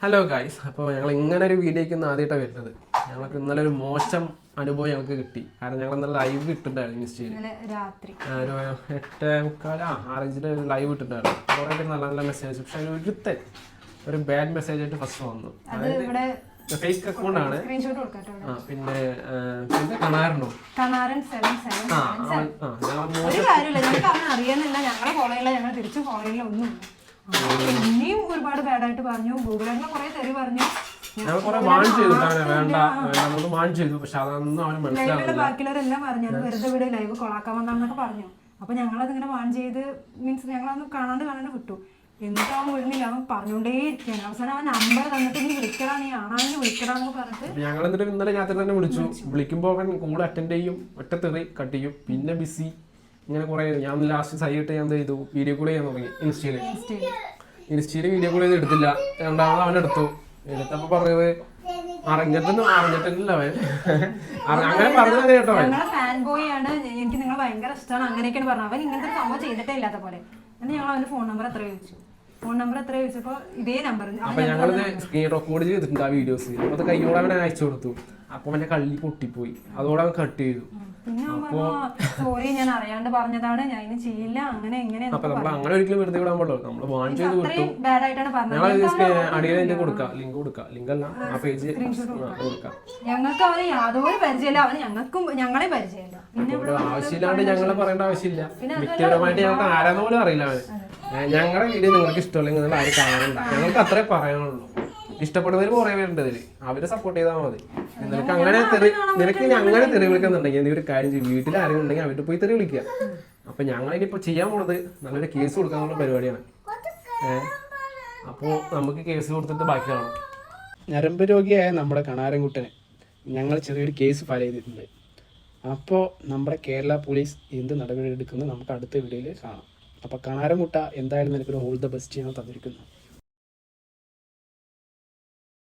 Hello guys, അപ്പോൾ ഞങ്ങൾ ഇങ്ങനെ ഒരു വീഡിയോയ്ക്ക് ഇന്ന് ആദ്യമായിട്ടാണ് വരുന്നത്. ഞങ്ങൾക്ക് ഇന്നലെ ഒരു മോശം അനുഭവം ഞങ്ങൾക്ക് കിട്ടി. കാരണം ഞങ്ങൾ ഇന്നലെ ലൈവ് ഇട്ടിട്ടുണ്ടായിരുന്നു ഇൻസ്റ്റയിൽ. ഒരു 8:45 6:05 ലൈവ് ഇട്ടിട്ടുണ്ടായിരുന്നു. കുറേ പേര് നല്ല നല്ല മെസ്സേജ്, പക്ഷെ ഒരുത്തൻ ഒരു ബാഡ് മെസ്സേജ് ആയിട്ട് ഫസ്റ്റ് വന്നു. ഫേക്ക് അക്കൗണ്ട് ആണ്. പിന്നെ കണാരനോ ഇനിയും ഒരുപാട് ബാഡായിട്ട് പറഞ്ഞു. ഗൂഗിളിൽ കുറെ തെറി പറഞ്ഞു. ഞങ്ങൾ കുറെ വാൺ ചെയ്തിട്ടാണ് വേണ്ട നമുക്ക് വാൺ ചെയ്തു. പക്ഷെ അതൊന്നും അവന് മനസ്സിലാവില്ല. ബാക്കിയുള്ളവരെല്ലാം പറഞ്ഞു വെറുതെ ഇവിടെ ലൈവ് കൊളാക്കാൻ വന്നാന്നൊക്കെ പറഞ്ഞു. അപ്പൊ ഞങ്ങളതിങ്ങനെ വാൺ ചെയ്ത് മീൻസ് ഞങ്ങളതൊന്ന് കാണാണ്ട് വിട്ടു. എന്നിട്ട് അവൻ വിടുന്നില്ല, അവൻ പറഞ്ഞോണ്ടേ ഇരിക്കുകയാണ്. അവസാനം അവൻ നമ്പർ തന്നിട്ട് നീ വിളിക്കടാ, നീ ആണെങ്കിൽ വിളിക്കടാന്ന് പറഞ്ഞിട്ട് ഞങ്ങൾ എന്നിട്ട് ഇന്നലെ രാത്രി തന്നെ വിളിച്ചു. വിളിക്കുമ്പോൾ അവൻ കൂടെ അറ്റൻഡ് ചെയ്യും, ഒറ്റ തെറി കട്ട് ചെയ്യും, പിന്നെ ബിസി ഇങ്ങനെ കുറെ. ഞാൻ ലാസ്റ്റ് സൈഡിട്ട് ഞാൻ എന്ത് ചെയ്തു, വീഡിയോ കോൾ ചെയ്യാൻ തുടങ്ങി. ഇൻസ്റ്റയില് വീഡിയോ കോൾ ചെയ്ത് എടുത്തില്ല. രണ്ടാമത് അവൻ എടുത്തപ്പോ പറഞ്ഞത് അറിഞ്ഞിട്ടില്ല അവൻ. അങ്ങനെ പറഞ്ഞത് കേട്ടോ. ഫാൻ ബോയ് ആണ്, എനിക്ക് നിങ്ങളെ ഭയങ്കര ഇഷ്ടമാണ്, അങ്ങനെയൊക്കെയാണ് പറഞ്ഞത്. അവൻ ഇങ്ങനത്തെ സംഭവം ചെയ്തിട്ടേ ഇല്ലാത്ത പോലെ. എന്നിട്ട് ഞങ്ങൾ അവന്റെ ഫോൺ നമ്പർ എത്ര ചോദിച്ചപ്പോ ഇതേ നമ്പർ. അപ്പൊ ഞങ്ങളിത് സ്ക്രീൻ റെക്കോർഡ് ചെയ്തിട്ടുണ്ട് ആ വീഡിയോസ്. അപ്പൊ അത് കയ്യോടെ അവനെ അയച്ചു കൊടുത്തു. അപ്പൊ അവന്റെ കള്ളി പൊട്ടിപ്പോയി. അതോടെ അവൻ കട്ട് ചെയ്തു. സോറി, ഞാൻ അറിയാണ്ട് പറഞ്ഞതാണ്, ഞാൻ ഇനി ചെയ്യില്ല, അങ്ങനെ ഇങ്ങനെ. അപ്പൊ നമ്മൾ അങ്ങനെ ഒരിക്കലും വെറുതെ വിടാൻ പാടില്ല. നമ്മള് വാൺ ചെയ്ത് വിട്ടു. അടിയിൽ കൊടുക്കാം, ലിങ്ക് അല്ല ആ പേജ് കൊടുക്കാം. ഞങ്ങൾക്ക് അവന് യാതൊരു പരിചയമില്ല, അവന് ഞങ്ങളെ പരിചയമില്ല. പിന്നെ ആവശ്യമില്ലാണ്ട് ഞങ്ങളെ പറയേണ്ട ആവശ്യമില്ല. വ്യക്തിപരമായിട്ട് ഞങ്ങൾക്ക് ആരാന്ന് പോലും അറിയില്ല അവന്. ഞങ്ങളുടെ വീഡിയോ നിങ്ങൾക്ക് ഇഷ്ടമല്ലെങ്കിൽ നിങ്ങൾ ആരും കാണണ്ട. ഞങ്ങൾക്ക് അത്രേ പറയാനുള്ളൂ. ഇഷ്ടപ്പെടുന്നവര് കുറെ പേരുണ്ട് ഇതില്, അവരെ സപ്പോർട്ട് ചെയ്താൽ മതി. നിനക്ക് അങ്ങനെ അങ്ങനെ തെറി വിളിക്കുന്നുണ്ടെങ്കിൽ നീ ഒരു കാര്യം ചെയ്യും, വീട്ടിൽ ആരെങ്കിലും ഉണ്ടെങ്കിൽ അവരുടെ പോയി തെറി വിളിക്കുക. അപ്പൊ ഞങ്ങളിനിപ്പോ ചെയ്യാൻ പോണത് നല്ലൊരു കേസ് കൊടുക്കാനുള്ള പരിപാടിയാണ്. അപ്പോൾ നമുക്ക് കേസ് കൊടുത്തിട്ട് ബാക്കി കാണാം. ഞരമ്പ് രോഗിയായ നമ്മുടെ കണാരൻകുട്ടന് ഞങ്ങൾ ചെറിയൊരു കേസ് ഫയൽ ചെയ്തിട്ടുണ്ട്. അപ്പോൾ നമ്മുടെ കേരള പോലീസ് എന്ത് നടപടി എടുക്കുന്നത് നമുക്ക് അടുത്ത വീഡിയോയിൽ കാണാം. അപ്പോൾ കണാരൻകുട്ട എന്തായാലും നിനക്കൊരു ഓൾ ദ ബെസ്റ്റ് ഞങ്ങൾ തന്നിരിക്കുന്നു.